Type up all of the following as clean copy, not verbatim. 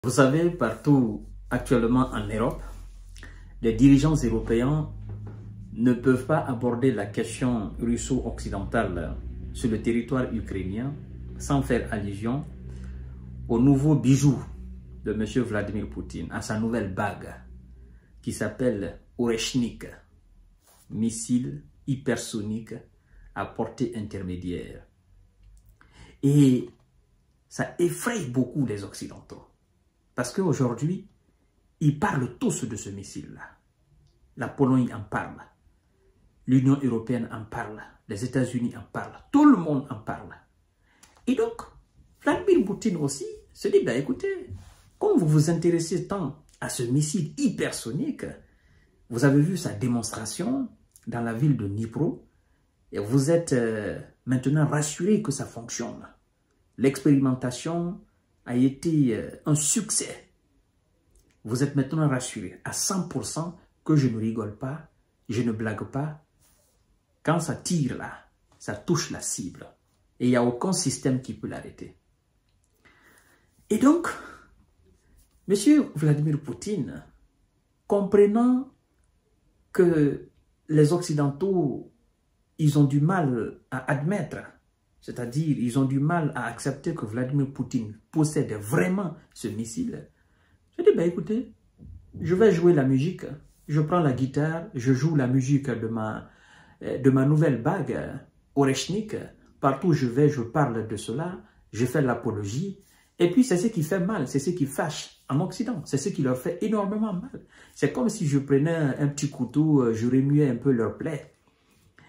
Vous savez, partout actuellement en Europe, les dirigeants européens ne peuvent pas aborder la question russo-occidentale sur le territoire ukrainien sans faire allusion au nouveau bijou de M. Vladimir Poutine, à sa nouvelle bague qui s'appelle Oreshnik, missile hypersonique à portée intermédiaire. Et ça effraie beaucoup les Occidentaux. Parce qu'aujourd'hui, ils parlent tous de ce missile-là. La Pologne en parle. L'Union européenne en parle. Les États-Unis en parlent. Tout le monde en parle. Et donc, Vladimir Poutine aussi se dit, ben écoutez, comme vous vous intéressez tant à ce missile hypersonique, vous avez vu sa démonstration dans la ville de Dnipro, et vous êtes maintenant rassuré que ça fonctionne. L'expérimentation a été un succès. Vous êtes maintenant rassuré à 100% que je ne rigole pas, je ne blague pas. Quand ça tire là, ça touche la cible. Et il n'y a aucun système qui peut l'arrêter. Et donc, M. Vladimir Poutine, comprenant que les Occidentaux, ils ont du mal à admettre, c'est-à-dire ils ont du mal à accepter que Vladimir Poutine possède vraiment ce missile, je dis, ben écoutez, je vais jouer la musique, je prends la guitare, je joue la musique de ma nouvelle bague, Oreshnik, partout où je vais, je parle de cela, je fais l'apologie, et puis c'est ce qui fait mal, c'est ce qui fâche en Occident, c'est ce qui leur fait énormément mal. C'est comme si je prenais un petit couteau, je remuais un peu leur plaie.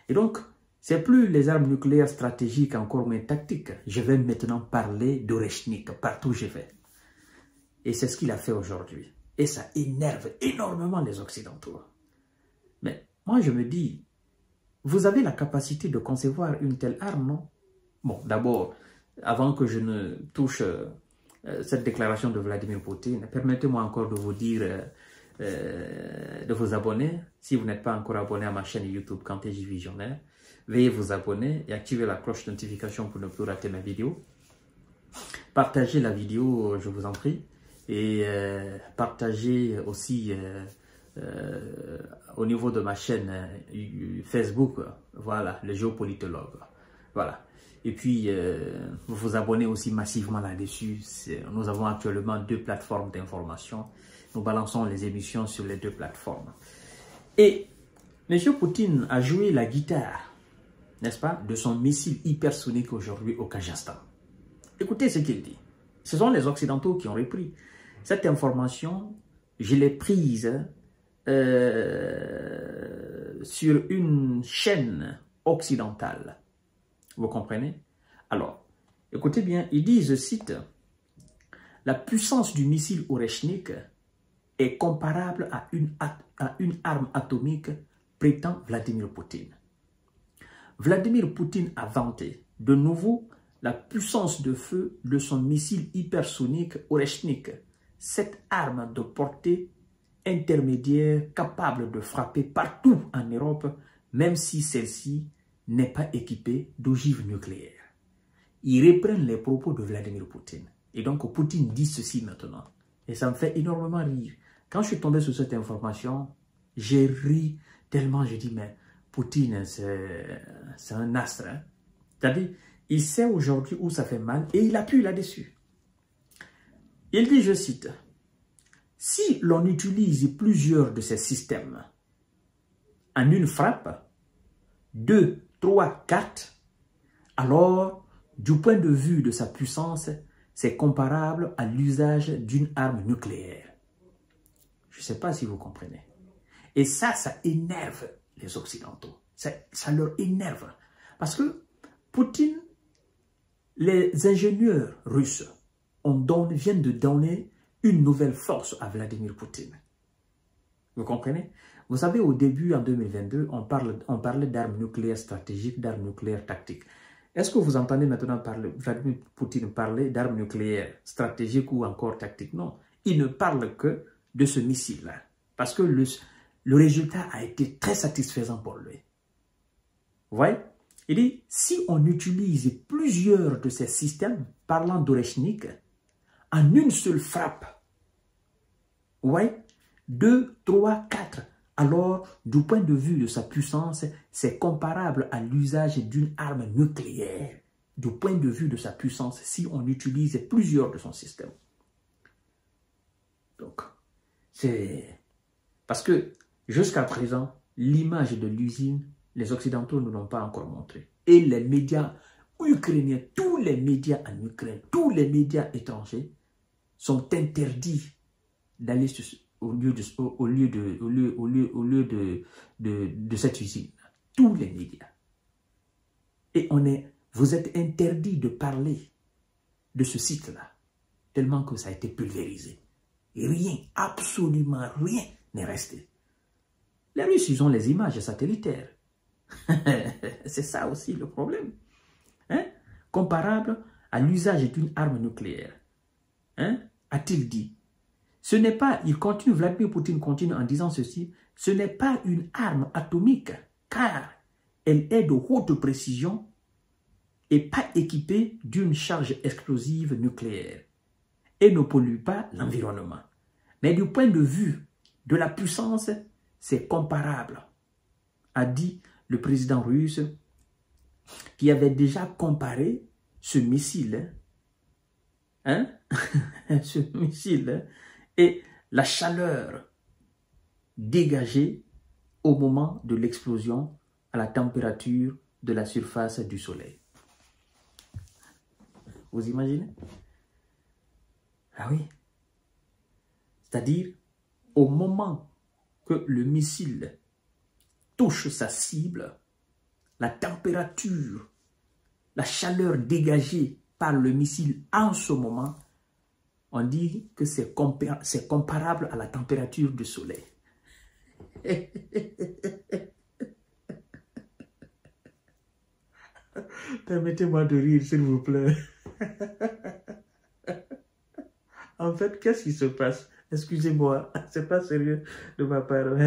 Et donc, c'est plus les armes nucléaires stratégiques encore, mais tactiques. Je vais maintenant parler d'Oreshnik partout où je vais. Et c'est ce qu'il a fait aujourd'hui. Et ça énerve énormément les Occidentaux. Mais moi, je me dis, vous avez la capacité de concevoir une telle arme, non? Bon, d'abord, avant que je ne touche cette déclaration de Vladimir Poutine, permettez-moi encore de vous dire de vous abonner. Si vous n'êtes pas encore abonné à ma chaîne YouTube Kanté J Visionnaire, veuillez vous abonner et activer la cloche de notification pour ne plus rater mes vidéos. Partagez la vidéo, je vous en prie. Et partagez aussi au niveau de ma chaîne Facebook, voilà, le géopolitologue. Voilà. Et puis, vous vous abonnez aussi massivement là-dessus. Nous avons actuellement 2 plateformes d'information. Nous balançons les émissions sur les 2 plateformes. Et M. Poutine a joué la guitare, n'est-ce pas, de son missile hypersonique aujourd'hui au Kazakhstan. Écoutez ce qu'il dit. Ce sont les Occidentaux qui ont repris. Cette information, je l'ai prise sur une chaîne occidentale. Vous comprenez? Alors, écoutez bien, il dit, je cite, « La puissance du missile Oreshnik est comparable à une arme atomique, prétend Vladimir Poutine. » Vladimir Poutine a vanté de nouveau la puissance de feu de son missile hypersonique Oreshnik, cette arme de portée intermédiaire capable de frapper partout en Europe, même si celle-ci n'est pas équipée d'ogives nucléaires. Ils reprennent les propos de Vladimir Poutine. Et donc Poutine dit ceci maintenant. Et ça me fait énormément rire. Quand je suis tombé sur cette information, j'ai ri tellement, je dis, mais Poutine, c'est un astre. Hein? C'est-à-dire, il sait aujourd'hui où ça fait mal et il appuie là-dessus. Il dit, je cite, « Si l'on utilise plusieurs de ces systèmes en une frappe, 2, 3, 4, alors, du point de vue de sa puissance, c'est comparable à l'usage d'une arme nucléaire. » Je ne sais pas si vous comprenez. Et ça énerve les Occidentaux. Ça leur énerve. Parce que Poutine, les ingénieurs russes, viennent de donner une nouvelle force à Vladimir Poutine. Vous comprenez? Vous savez, au début, en 2022, on parlait d'armes nucléaires stratégiques, d'armes nucléaires tactiques. Est-ce que vous entendez maintenant Vladimir Poutine parler d'armes nucléaires stratégiques ou encore tactiques? Non, il ne parle que de ce missile-là. Parce que le résultat a été très satisfaisant pour lui. Vous voyez? Il dit, si on utilise plusieurs de ces systèmes, parlant d'Oreshnik, en une seule frappe, Ouais, 2, 3, 4. Alors, du point de vue de sa puissance, c'est comparable à l'usage d'une arme nucléaire. Du point de vue de sa puissance, si on utilise plusieurs de son système. Donc, c'est... Parce que, jusqu'à présent, l'image de l'usine, les Occidentaux ne l'ont pas encore montré. Et les médias ukrainiens, tous les médias en Ukraine, tous les médias étrangers sont interdits d'aller au lieu de cette usine. Tous les médias. Et vous êtes interdits de parler de ce site-là, tellement que ça a été pulvérisé. Et rien, absolument rien n'est resté. Les Russes, ils ont les images satellitaires. C'est ça aussi le problème. Hein? Comparable à l'usage d'une arme nucléaire. Hein? A-t-il dit? Ce n'est pas, Vladimir Poutine continue en disant ceci, ce n'est pas une arme atomique, car elle est de haute précision et pas équipée d'une charge explosive nucléaire et ne pollue pas l'environnement. Mais du point de vue de la puissance, c'est comparable, a dit le président russe qui avait déjà comparé ce missile, hein, ce missile, et la chaleur dégagée au moment de l'explosion à la température de la surface du soleil. Vous imaginez? Ah oui. C'est-à-dire, au moment que le missile touche sa cible, la température, la chaleur dégagée par le missile en ce moment, on dit que c'est comparable à la température du soleil. Permettez-moi de rire, s'il vous plaît. En fait, qu'est-ce qui se passe? Excusez-moi, c'est pas sérieux de ma part.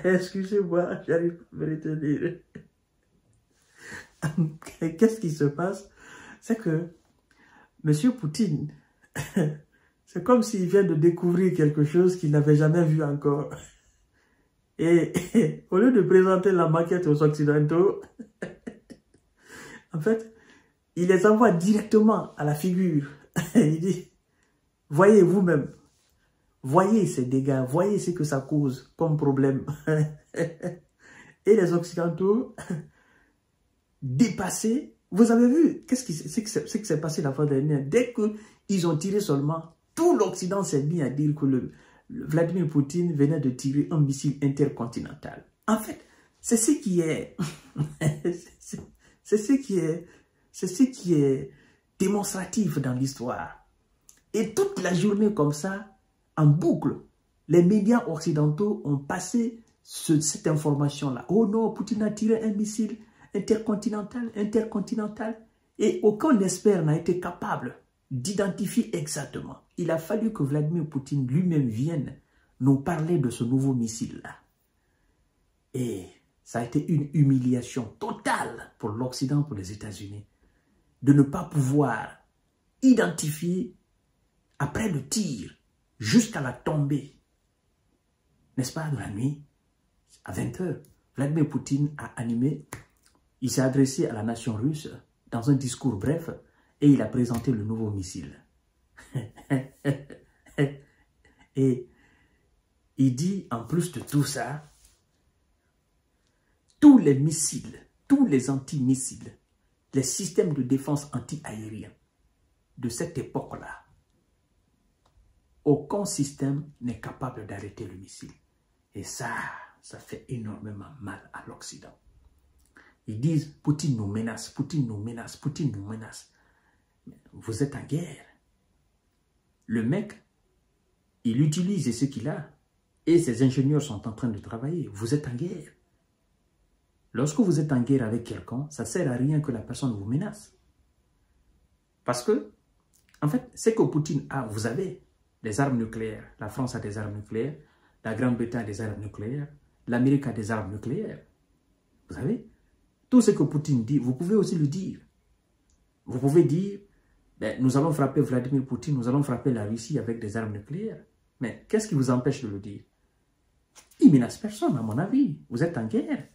Excusez-moi, j'arrive pas à me retenir. Qu'est-ce qui se passe? C'est que M. Poutine, c'est comme s'il vient de découvrir quelque chose qu'il n'avait jamais vu encore. Et au lieu de présenter la maquette aux Occidentaux, en fait, il les envoie directement à la figure. Il dit, voyez vous-même, voyez ces dégâts, voyez ce que ça cause comme problème. Et les Occidentaux, dépassés, vous avez vu, qu'est-ce qui s'est passé la fois dernière? Dès qu'ils ont tiré seulement, tout l'Occident s'est mis à dire que Vladimir Poutine venait de tirer un missile intercontinental. En fait, c'est ce qui est... c'est ce qui est démonstratif dans l'histoire. Et toute la journée comme ça, en boucle, les médias occidentaux ont passé cette information-là. Oh non, Poutine a tiré un missile intercontinental. Et aucun expert n'a été capable d'identifier exactement. Il a fallu que Vladimir Poutine lui-même vienne nous parler de ce nouveau missile-là. Et ça a été une humiliation totale pour l'Occident, pour les États-Unis, de ne pas pouvoir identifier, après le tir, jusqu'à la tombée, n'est-ce pas, de la nuit, à 20 h, Vladimir Poutine a animé, il s'est adressé à la nation russe dans un discours bref et il a présenté le nouveau missile. Et il dit, en plus de tout ça, tous les missiles, tous les antimissiles, les systèmes de défense anti-aériens de cette époque-là, aucun système n'est capable d'arrêter le missile. Et ça fait énormément mal à l'Occident. Ils disent, Poutine nous menace, Poutine nous menace, Poutine nous menace. Vous êtes en guerre. Le mec, il utilise ce qu'il a et ses ingénieurs sont en train de travailler. Vous êtes en guerre. Lorsque vous êtes en guerre avec quelqu'un, ça ne sert à rien que la personne vous menace. Parce que, en fait, c'est que Poutine a, vous avez des armes nucléaires. La France a des armes nucléaires, la Grande-Bretagne a des armes nucléaires, l'Amérique a des armes nucléaires. Vous savez, tout ce que Poutine dit, vous pouvez aussi le dire. Vous pouvez dire, ben, nous allons frapper Vladimir Poutine, nous allons frapper la Russie avec des armes nucléaires. Mais qu'est-ce qui vous empêche de le dire? Il ne menace personne, à mon avis. Vous êtes en guerre.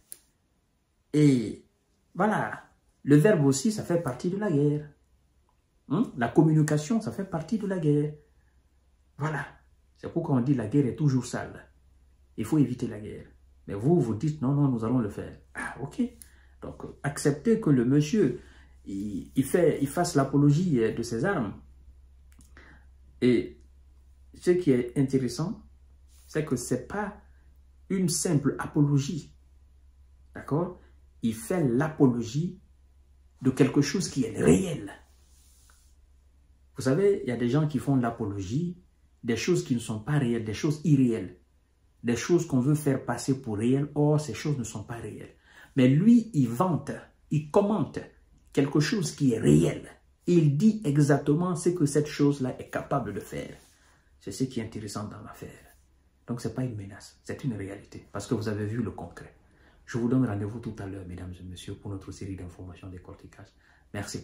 Et voilà, le verbe aussi, ça fait partie de la guerre. La communication, ça fait partie de la guerre. Voilà. C'est pourquoi on dit la guerre est toujours sale. Il faut éviter la guerre. Mais vous, vous dites non, non, nous allons le faire. Ah, ok. Donc, acceptez que le monsieur, il fasse l'apologie de ses armes. Et ce qui est intéressant, c'est que ce n'est pas une simple apologie. D'accord? Il fait l'apologie de quelque chose qui est réel. Vous savez, il y a des gens qui font l'apologie des choses qui ne sont pas réelles, des choses irréelles. Des choses qu'on veut faire passer pour réelles, or ces choses ne sont pas réelles. Mais lui, il vante, il commente quelque chose qui est réel. Et il dit exactement ce que cette chose-là est capable de faire. C'est ce qui est intéressant dans l'affaire. Donc, ce n'est pas une menace, c'est une réalité. Parce que vous avez vu le concret. Je vous donne rendez-vous tout à l'heure, mesdames et messieurs, pour notre série d'informations décortiquages. Merci.